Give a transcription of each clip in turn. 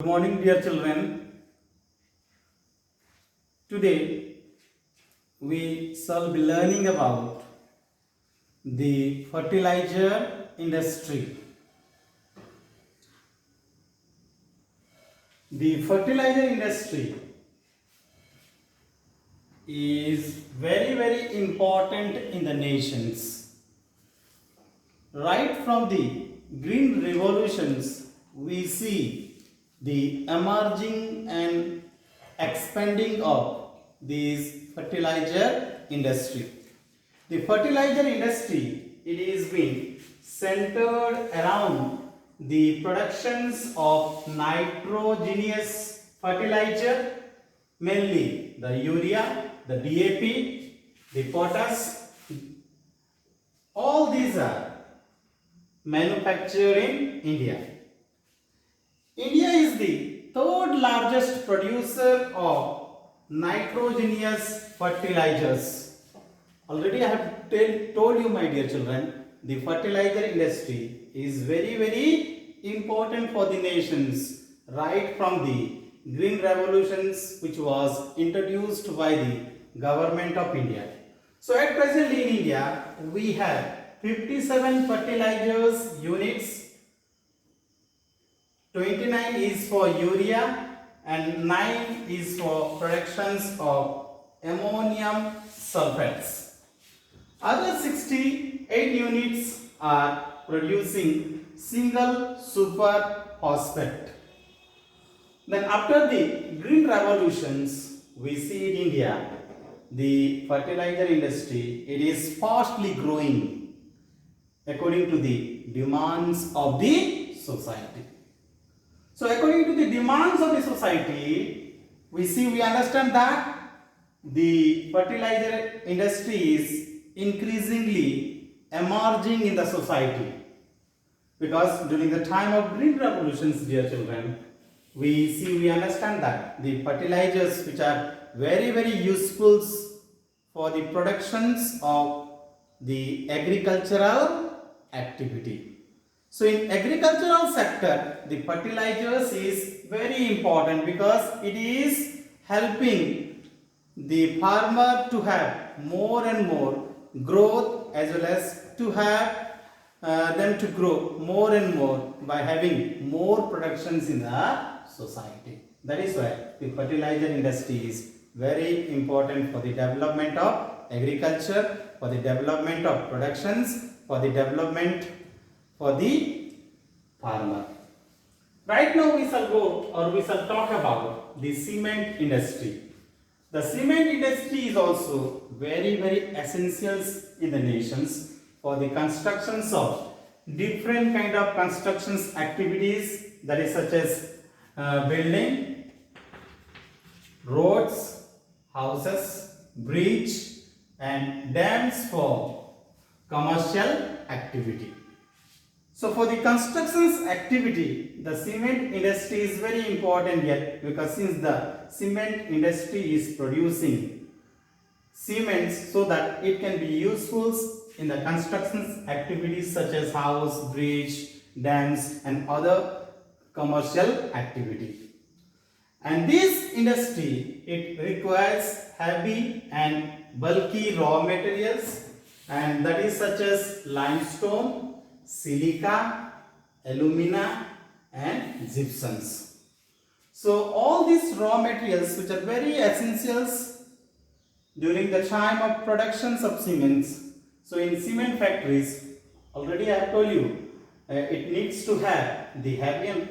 Good morning, dear children. Today we shall be learning about the fertilizer industry. The fertilizer industry is very important in the nations. Right from the green revolutions, we see the emerging and expanding of this fertilizer industry. The fertilizer industry, it is been centered around the productions of nitrogenous fertilizer, mainly the urea, the DAP, the potash. All these are manufactured in India. India is the third largest producer of nitrogenous fertilizers. Already I have told you, my dear children, the fertilizer industry is very important for the nations right from the green revolutions which was introduced by the government of India. So at present in India we have 57 fertilizers units. 29 is for urea and 9 is for productions of ammonium sulfates. Other 68 units are producing single super phosphate. Then after the green revolutions, we see in India the fertilizer industry, it is fastly growing according to the demands of the society. So according to the demands of the society, we understand that the fertilizer industry is increasingly emerging in the society, because during the time of green revolutions, dear children, we understand that the fertilizers which are very useful for the productions of the agricultural activity. So in agricultural sector, the fertilizers is very important because it is helping the farmer to have more and more growth, as well as to have them to grow more and more by having more productions in the society. That is why the fertilizer industry is very important for the development of agriculture, for the development of productions, for the development for the farmer. Right now we shall talk about the cement industry. The cement industry is also very essential in the nations for the constructions of different kind of constructions activities, that is such as building, roads, houses, bridge and dams for commercial activity. So for the constructions activity, the cement industry is very important here, because since the cement industry is producing cements so that it can be useful in the constructions activities such as house, bridge, dams and other commercial activity. And this industry, it requires heavy and bulky raw materials, and that is such as limestone, silica, alumina and gypsums. So all these raw materials which are very essential during the time of productions of cements. So in cement factories, already I have told you, it needs to have the heavy and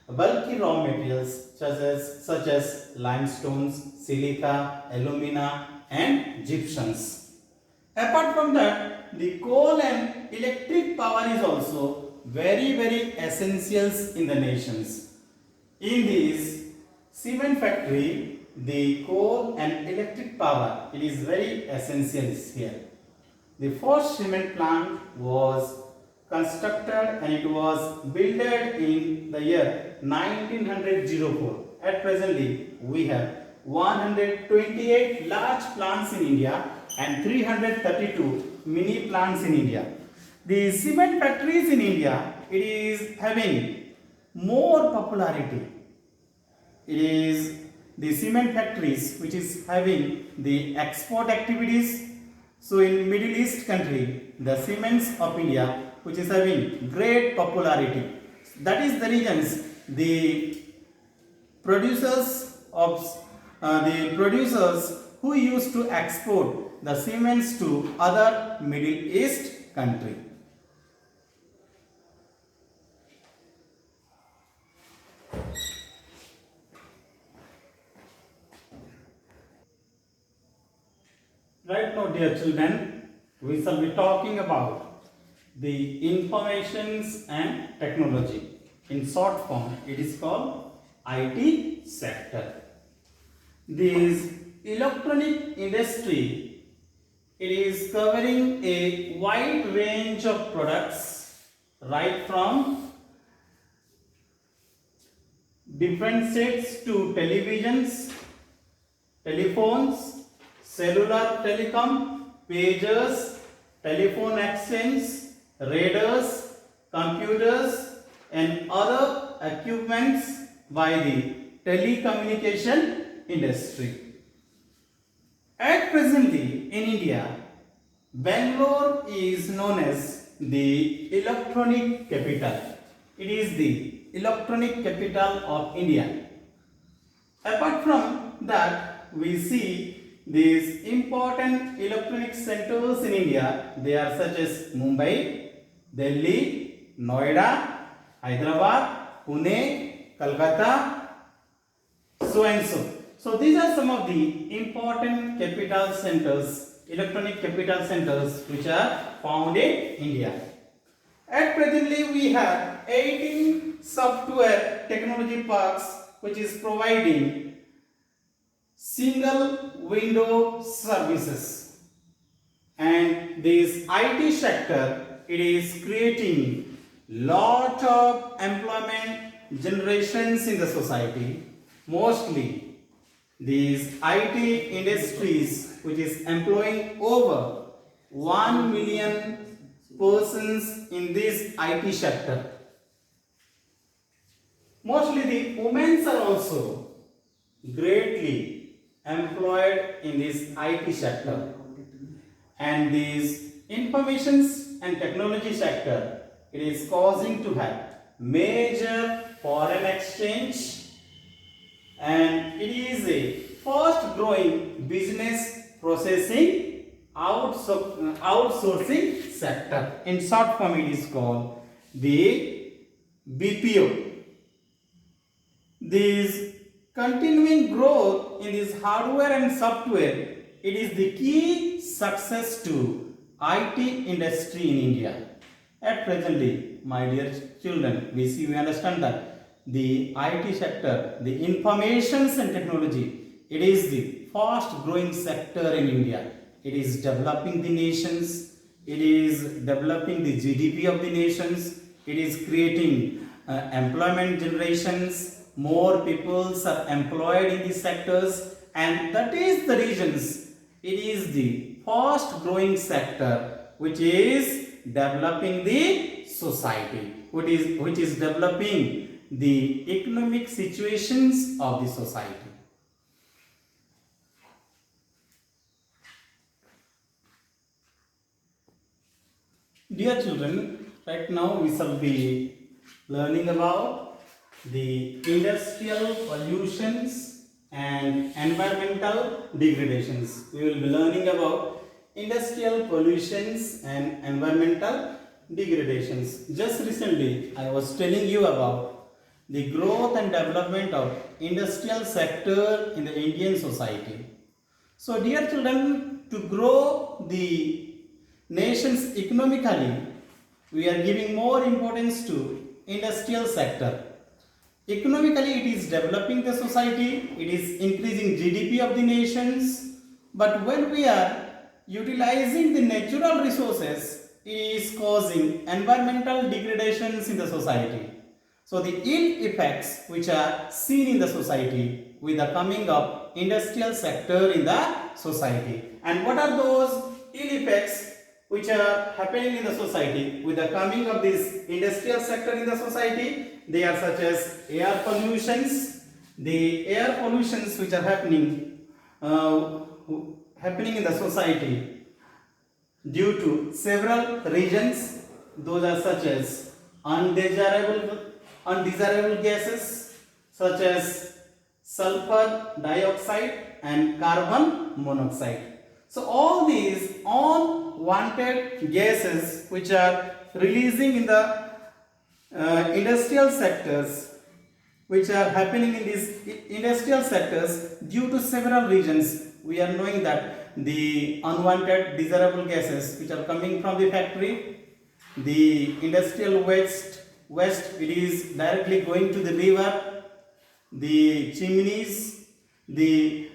bulky raw materials such as limestones, silica, alumina and gypsums. Apart from that, the coal and electric power is also very essential in the nations. In this cement factory, the coal and electric power, it is very essential here. The first cement plant was constructed and it was built in the year 1904. At presently, we have 128 large plants in India and 332 mini plants in India. The cement factories in India, it is having more popularity it is the cement factories which is having the export activities. So in Middle East country, the cements of India which is having great popularity. That is the reasons the producers of the producers who used to export the cements to other Middle East country. Right now, dear children, we shall be talking about the informations and technology. In short form, it is called IT sector. This electronic industry, it is covering a wide range of products, right from different sets to televisions, telephones, cellular telecom, pagers, telephone exchange, radars, computers and other equipments by the telecommunication industry. At presently in India, Bangalore is known as the electronic capital. It is the electronic capital of India. Apart from that, we see these important electronic centers in India. They are such as Mumbai, Delhi, Noida, Hyderabad, Pune, Kolkata, so and so. So these are some of the important capital centers, electronic capital centers which are found in India. At presently we have 18 software technology parks which is providing single window services, and this IT sector, it is creating lot of employment generations in the society. Mostly these IT industries which is employing over 1 million persons in this IT sector. Mostly the women are also greatly employed in this IT sector, and this informations and technology sector, it is causing to have major foreign exchange, and it is a fast growing business processing outsourcing sector. In short form, it is called the BPO. This continuing growth in this hardware and software, it is the key success to IT industry in India. At presently, my dear children, we understand that the IT sector, the informations and technology, it is the fast growing sector in India. It is developing the nations, it is developing the GDP of the nations, it is creating employment generations, more peoples are employed in these sectors, and that is the reasons it is the fast growing sector which is developing the society, which is developing the economic situations of the society. Dear children, right now we shall be learning about the industrial pollutions and environmental degradations. We will be learning about industrial pollutions and environmental degradations. Just recently I was telling you about the growth and development of industrial sector in the Indian society. So dear children, to grow the nations economically, we are giving more importance to industrial sector. Economically, it is developing the society, it is increasing GDP of the nations, but when we are utilizing the natural resources, it is causing environmental degradations in the society. So the ill effects which are seen in the society with the coming of industrial sector in the society. And what are those ill effects which are happening in the society with the coming of this industrial sector in the society? They are such as air pollutions, the air pollutions which are happening in the society due to several reasons. Those are such as undesirable gases such as sulfur dioxide and carbon monoxide. So all these unwanted gases which are releasing in the industrial sectors, which are happening in these industrial sectors due to several reasons. We are knowing that the unwanted desirable gases which are coming from the factory, the industrial waste it is directly going to the river, the chimneys, the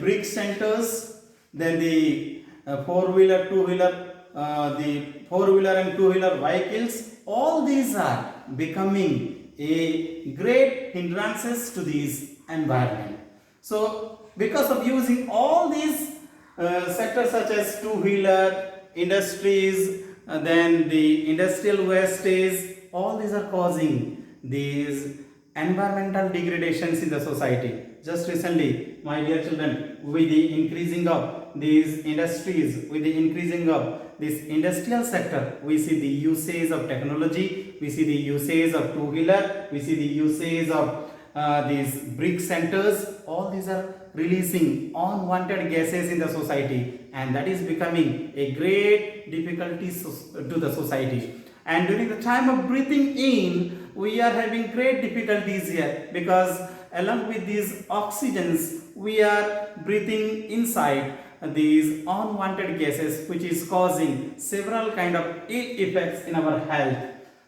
brick centers, then the four-wheeler, two-wheeler, the four-wheeler and two-wheeler vehicles. All these are becoming a great hindrances to this environment. So because of using all these sectors such as two-wheeler, industries, then the industrial wastes, all these are causing these environmental degradations in the society. Just recently, my dear children, with the increasing of these industries, with the increasing of this industrial sector, we see the usage of technology, we see the usage of two-wheeler, we see the usage of these brick centers. All these are releasing unwanted gases in the society, and that is becoming a great difficulty to the society. And during the time of breathing in, we are having great difficulties here, because along with these oxygens we are breathing inside these unwanted gases, which is causing several kind of ill effects in our health.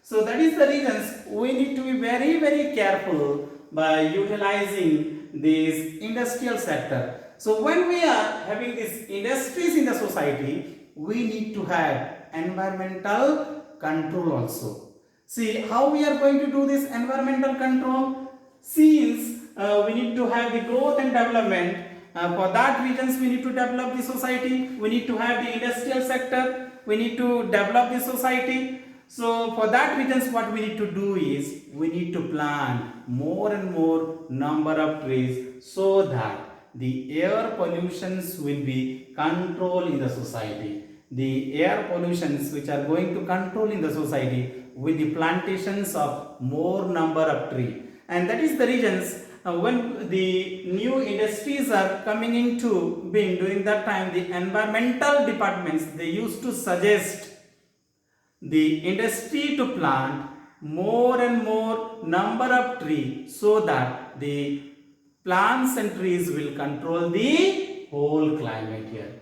So that is the reasons we need to be very, very careful by utilizing this industrial sector. So when we are having these industries in the society, we need to have environmental control also. See how we are going to do this environmental control. Since we need to have the growth and development, for that reasons we need to develop the society, we need to have the industrial sector, we need to develop the society. So for that reasons what we need to do is we need to plant more and more number of trees, so that the air pollutions will be controlled in the society. The air pollutions which are going to control in the society with the plantations of more number of trees. And that is the reasons when the new industries are coming into being, during that time the environmental departments, they used to suggest the industry to plant more and more number of trees, so that the plants and trees will control the whole climate here.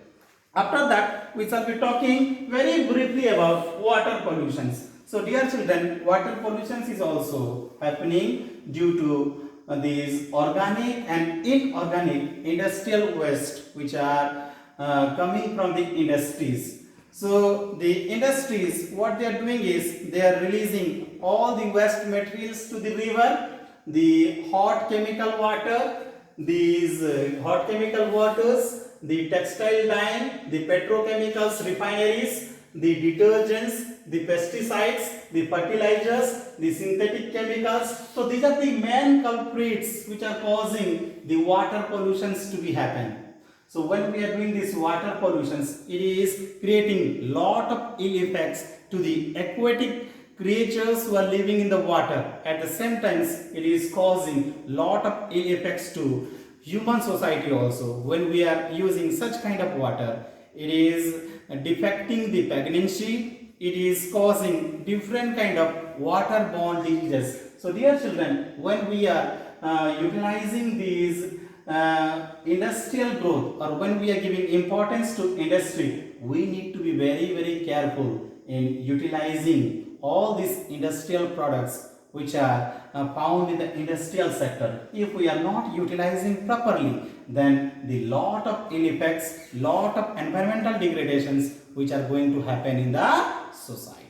After that, we shall be talking very briefly about water pollutions. So dear children, water pollutions is also happening due to these organic and inorganic industrial waste which are coming from the industries. So the industries, what they are doing is they are releasing all the waste materials to the river, the hot chemical water, these hot chemical waters, the textile dyeing, the petrochemicals refineries, the detergents, the pesticides, the fertilizers, the synthetic chemicals. So these are the main culprits which are causing the water pollutions to be happen. So when we are doing this water pollutions, it is creating lot of ill effects to the aquatic creatures who are living in the water. At the same time, it is causing lot of ill effects to human society also. When we are using such kind of water, it is defecting the pregnancy, it is causing different kind of waterborne diseases. So dear children, when we are utilizing these industrial growth, or when we are giving importance to industry, we need to be very, very careful in utilizing all these industrial products which are found in the industrial sector. If we are not utilizing properly, then the lot of ill effects, lot of environmental degradations which are going to happen in the society.